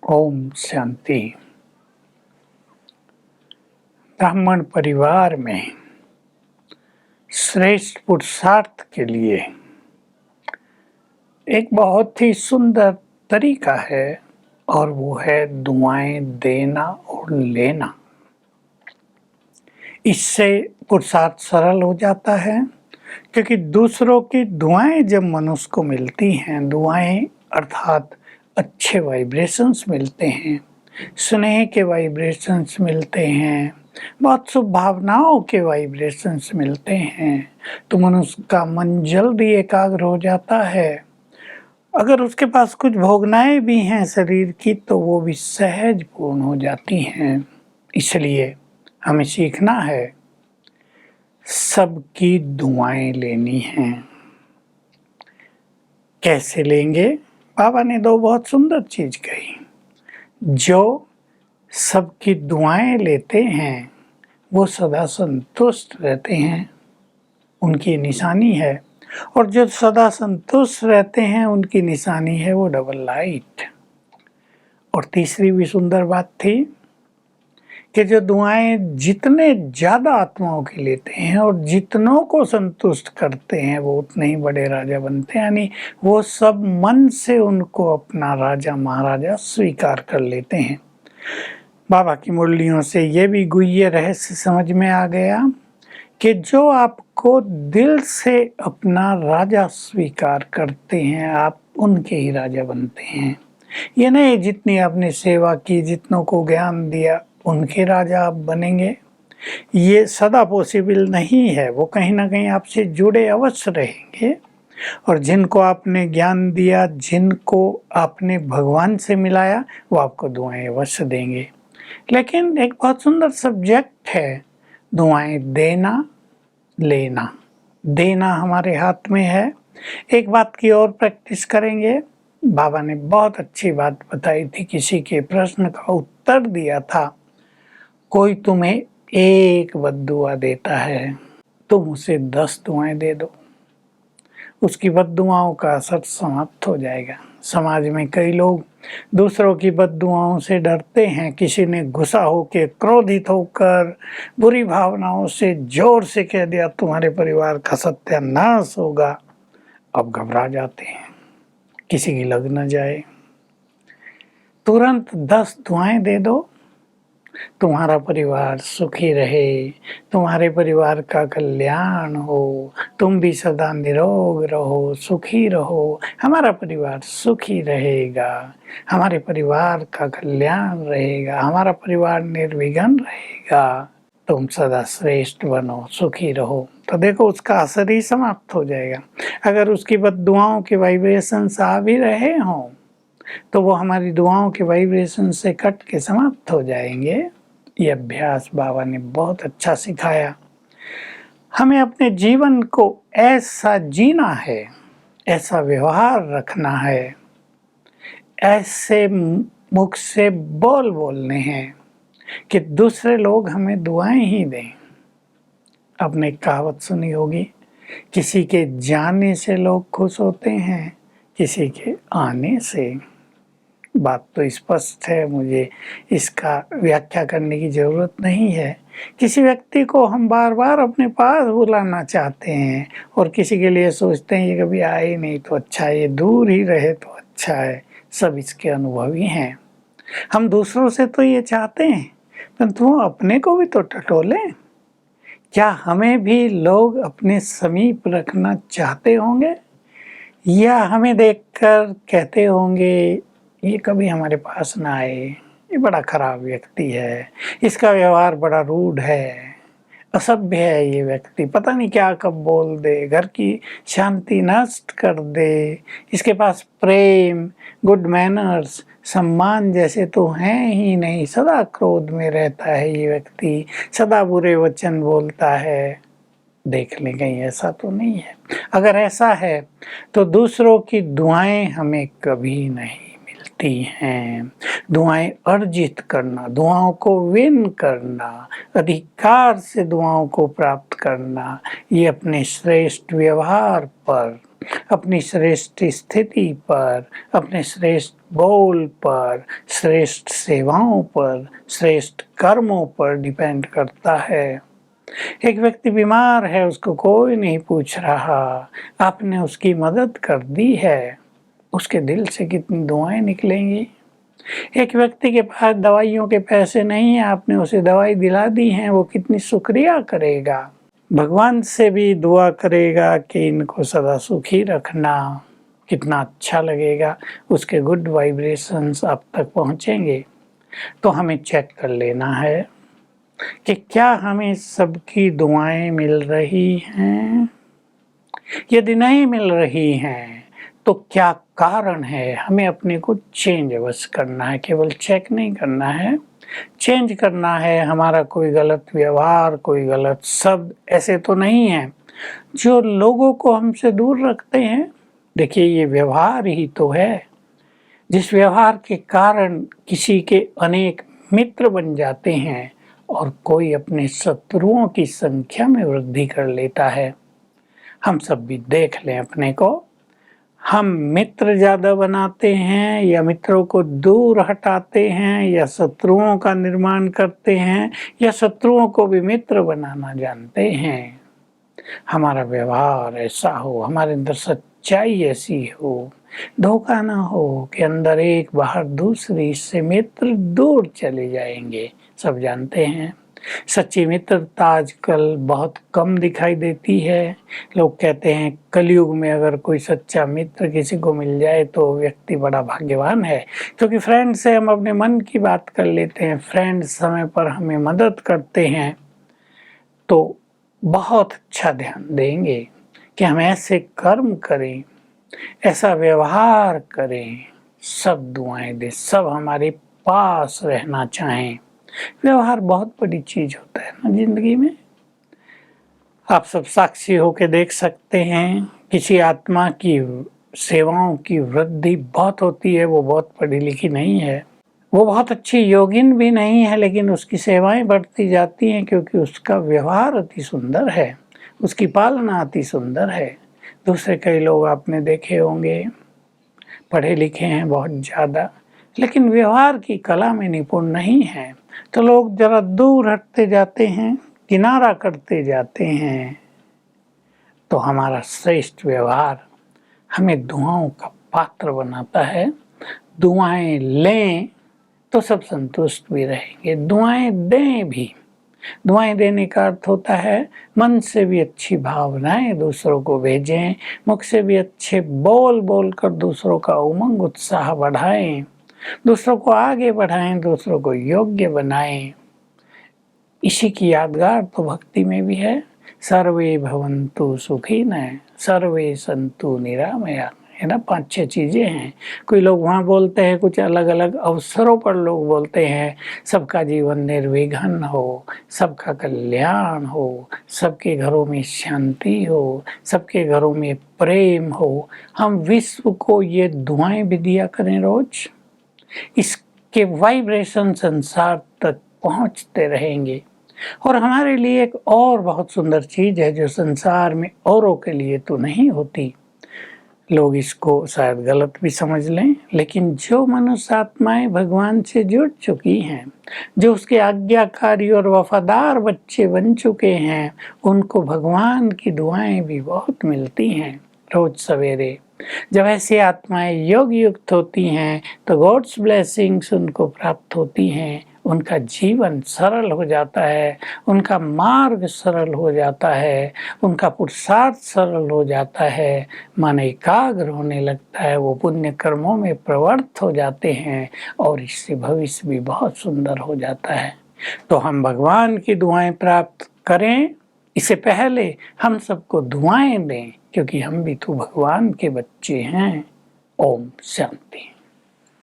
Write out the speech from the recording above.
ओम शांति। ब्राह्मण परिवार में श्रेष्ठ पुरुषार्थ के लिए एक बहुत ही सुंदर तरीका है और वो है दुआएं देना और लेना। इससे पुरुषार्थ सरल हो जाता है, क्योंकि दूसरों की दुआएं जब मनुष्य को मिलती हैं, दुआएं अर्थात अच्छे वाइब्रेशंस मिलते हैं, स्नेह के वाइब्रेशंस मिलते हैं, बहुत शुभ भावनाओं के वाइब्रेशंस मिलते हैं, तो मनुष्य का मन जल्दी एकाग्र हो जाता है। अगर उसके पास कुछ भोगनाएं भी हैं शरीर की, तो वो भी सहज पूर्ण हो जाती हैं। इसलिए हमें सीखना है, सबकी दुआएं लेनी हैं। कैसे लेंगे? बाबा ने दो बहुत सुंदर चीज कही। जो सबकी दुआएं लेते हैं वो सदा संतुष्ट रहते हैं, उनकी निशानी है। और जो सदा संतुष्ट रहते हैं, उनकी निशानी है वो डबल लाइट। और तीसरी भी सुंदर बात थी कि जो दुआएं जितने ज्यादा आत्माओं की लेते हैं और जितनों को संतुष्ट करते हैं, वो उतने ही बड़े राजा बनते हैं। यानी वो सब मन से उनको अपना राजा महाराजा स्वीकार कर लेते हैं। बाबा की मुरलियों से ये भी गुह्य रहस्य समझ में आ गया कि जो आपको दिल से अपना राजा स्वीकार करते हैं, आप उनके ही राजा बनते हैं। ये नहीं जितनी आपने सेवा की, जितनों को ज्ञान दिया, उनके राजा आप बनेंगे, ये सदा पॉसिबल नहीं है। वो कहीं ना कहीं आपसे जुड़े अवश्य रहेंगे। और जिनको आपने ज्ञान दिया, जिनको आपने भगवान से मिलाया, वो आपको दुआएं अवश्य देंगे। लेकिन एक बहुत सुंदर सब्जेक्ट है दुआएं देना लेना। देना हमारे हाथ में है। एक बात की और प्रैक्टिस करेंगे। बाबा ने बहुत अच्छी बात बताई थी, किसी के प्रश्न का उत्तर दिया था, कोई तुम्हें एक बद्दुआ देता है, तुम उसे 10 दुआएं दे दो, उसकी बद्दुआओं का असर समाप्त हो जाएगा। समाज में कई लोग दूसरों की बद्दुआओं से डरते हैं। किसी ने गुस्सा होकर, क्रोधित होकर, बुरी भावनाओं से जोर से कह दिया तुम्हारे परिवार का सत्यानाश होगा, अब घबरा जाते हैं, किसी की लग न जाए। तुरंत 10 दुआएं दे दो, तुम्हारा परिवार सुखी रहे, तुम्हारे परिवार का कल्याण हो, तुम भी सदा निरोग रहो, सुखी रहो, हमारा परिवार सुखी रहेगा, हमारे परिवार का कल्याण रहेगा, हमारा परिवार निर्विघ्न रहेगा, तुम सदा श्रेष्ठ बनो, सुखी रहो। तो देखो उसका असर ही समाप्त हो जाएगा। अगर उसकी बद्दुआओं के वाइब्रेशंस आ भी रहे हों, तो वो हमारी दुआओं के वाइब्रेशन से कट के समाप्त हो जाएंगे। ये अभ्यास बाबा ने बहुत अच्छा सिखाया। हमें अपने जीवन को ऐसा जीना है, ऐसा व्यवहार रखना है, ऐसे मुख से बोल बोलने हैं कि दूसरे लोग हमें दुआएं ही दें। आपने कहावत सुनी होगी, किसी के जाने से लोग खुश होते हैं, किसी के आने से। बात तो स्पष्ट है, मुझे इसका व्याख्या करने की जरूरत नहीं है। किसी व्यक्ति को हम बार बार अपने पास बुलाना चाहते हैं और किसी के लिए सोचते हैं ये कभी आए ही नहीं तो अच्छा है, ये दूर ही रहे तो अच्छा है। सब इसके अनुभवी हैं। हम दूसरों से तो ये चाहते हैं, परंतु अपने को भी तो टटोलें। क्या हमें भी लोग अपने समीप रखना चाहते होंगे, या हमें देखकर कहते होंगे ये कभी हमारे पास ना आए, ये बड़ा खराब व्यक्ति है, इसका व्यवहार बड़ा रूड है, असभ्य है, ये व्यक्ति पता नहीं क्या कब बोल दे, घर की शांति नष्ट कर दे, इसके पास प्रेम, गुड मैनर्स, सम्मान जैसे तो हैं ही नहीं, सदा क्रोध में रहता है ये व्यक्ति, सदा बुरे वचन बोलता है। देख लें कहीं ऐसा तो नहीं है। अगर ऐसा है तो दूसरों की दुआएं हमें कभी नहीं मिलती हैं। दुआएं अर्जित करना, दुआओं को विन करना, अधिकार से दुआओं को प्राप्त करना, ये अपने श्रेष्ठ व्यवहार पर अपनी श्रेष्ठ स्थिति पर, अपने श्रेष्ठ बोल पर, श्रेष्ठ सेवाओं पर, श्रेष्ठ कर्मों पर डिपेंड करता है। एक व्यक्ति बीमार है, उसको कोई नहीं पूछ रहा, आपने उसकी मदद कर दी है, उसके दिल से कितनी दुआएं निकलेंगी। एक व्यक्ति के पास दवाइयों के पैसे नहीं है, आपने उसे दवाई दिला दी है, वो कितनी शुक्रिया करेगा। भगवान से भी दुआ करेगा कि इनको सदा सुखी रखना, कितना अच्छा लगेगा, उसके गुड वाइब्रेशंस आप तक पहुँचेंगे। तो हमें चेक कर लेना है कि क्या हमें सबकी दुआएं मिल रही हैं। यदि नहीं मिल रही हैं तो क्या कारण है, हमें अपने को चेंज अवश्य करना है, केवल चेक नहीं करना है, चेंज करना है। हमारा कोई गलत व्यवहार, कोई गलत शब्द ऐसे तो नहीं है जो लोगों को हमसे दूर रखते हैं। देखिए, ये व्यवहार ही तो है, जिस व्यवहार के कारण किसी के अनेक मित्र बन जाते हैं और कोई अपने शत्रुओं की संख्या में वृद्धि कर लेता है। हम सब भी देख लें अपने को, हम मित्र ज़्यादा बनाते हैं या मित्रों को दूर हटाते हैं या शत्रुओं का निर्माण करते हैं या शत्रुओं को भी मित्र बनाना जानते हैं। हमारा व्यवहार ऐसा हो, हमारे अंदर सच्चाई ऐसी हो, धोखा ना हो कि अंदर एक बाहर दूसरी, इससे मित्र दूर चले जाएंगे। सब जानते हैं सच्ची मित्रता आजकल बहुत कम दिखाई देती है। लोग कहते हैं कलयुग में अगर कोई सच्चा मित्र किसी को मिल जाए तो व्यक्ति बड़ा भाग्यवान है, क्योंकि फ्रेंड से हम अपने मन की बात कर लेते हैं, फ्रेंड समय पर हमें मदद करते हैं। तो बहुत अच्छा ध्यान देंगे कि हम ऐसे कर्म करें, ऐसा व्यवहार करें, सब दुआएं दे, सब हमारे पास रहना चाहें। व्यवहार बहुत बड़ी चीज होता है ना जिंदगी में। आप सब साक्षी होके देख सकते हैं, किसी आत्मा की सेवाओं की वृद्धि बहुत होती है, वो बहुत पढ़ी लिखी नहीं है, वो बहुत अच्छी योगिन भी नहीं है, लेकिन उसकी सेवाएं बढ़ती जाती हैं क्योंकि उसका व्यवहार अति सुंदर है, उसकी पालना अति सुंदर है। दूसरे कई लोग आपने देखे होंगे, पढ़े लिखे हैं बहुत ज़्यादा, लेकिन व्यवहार की कला में निपुण नहीं है, तो लोग जरा दूर हटते जाते हैं, किनारा करते जाते हैं। तो हमारा श्रेष्ठ व्यवहार हमें दुआओं का पात्र बनाता है। दुआएं लें तो सब संतुष्ट भी रहेंगे, दुआएं दें भी। दुआएं देने का अर्थ होता है मन से भी अच्छी भावनाएं दूसरों को भेजें, मुख से भी अच्छे बोल बोल कर दूसरों का उमंग उत्साह बढ़ाएं, दूसरों को आगे बढ़ाएं, दूसरों को योग्य बनाएं। इसी की यादगार तो भक्ति में भी है, सर्वे भवन्तु सुखिनः सर्वे सन्तु निरामया, है ना। 5-6 चीजें हैं। कोई लोग वहाँ बोलते हैं, कुछ अलग अलग अवसरों पर लोग बोलते हैं, सबका जीवन निर्विघ्न हो, सबका कल्याण हो, सबके घरों में शांति हो, सबके घरों में प्रेम हो। हम विश्व को ये दुआएं भी दिया करें रोज, इसके वाइब्रेशन संसार तक पहुंचते रहेंगे। और हमारे लिए एक और बहुत सुंदर चीज है जो संसार में औरों के लिए तो नहीं होती, लोग इसको शायद गलत भी समझ लें, लेकिन जो मनुष्य आत्माएं भगवान से जुड़ चुकी हैं, जो उसके आज्ञाकारी और वफादार बच्चे बन चुके हैं, उनको भगवान की दुआएं भी बहुत मिलती हैं। रोज सवेरे जब ऐसी आत्माएं योग युक्त होती हैं तो गॉड्स ब्लेसिंग्स उनको प्राप्त होती हैं, उनका जीवन सरल हो जाता है, उनका मार्ग सरल हो जाता है, उनका पुरुषार्थ सरल हो जाता है, मन एकाग्र होने लगता है, वो पुण्य कर्मों में प्रवृत्त हो जाते हैं और इससे भविष्य भी बहुत सुंदर हो जाता है। तो हम भगवान की दुआएं प्राप्त करें, इससे पहले हम सबको दुआएं दें, क्योंकि हम भी तो भगवान के बच्चे हैं। ओम शांति।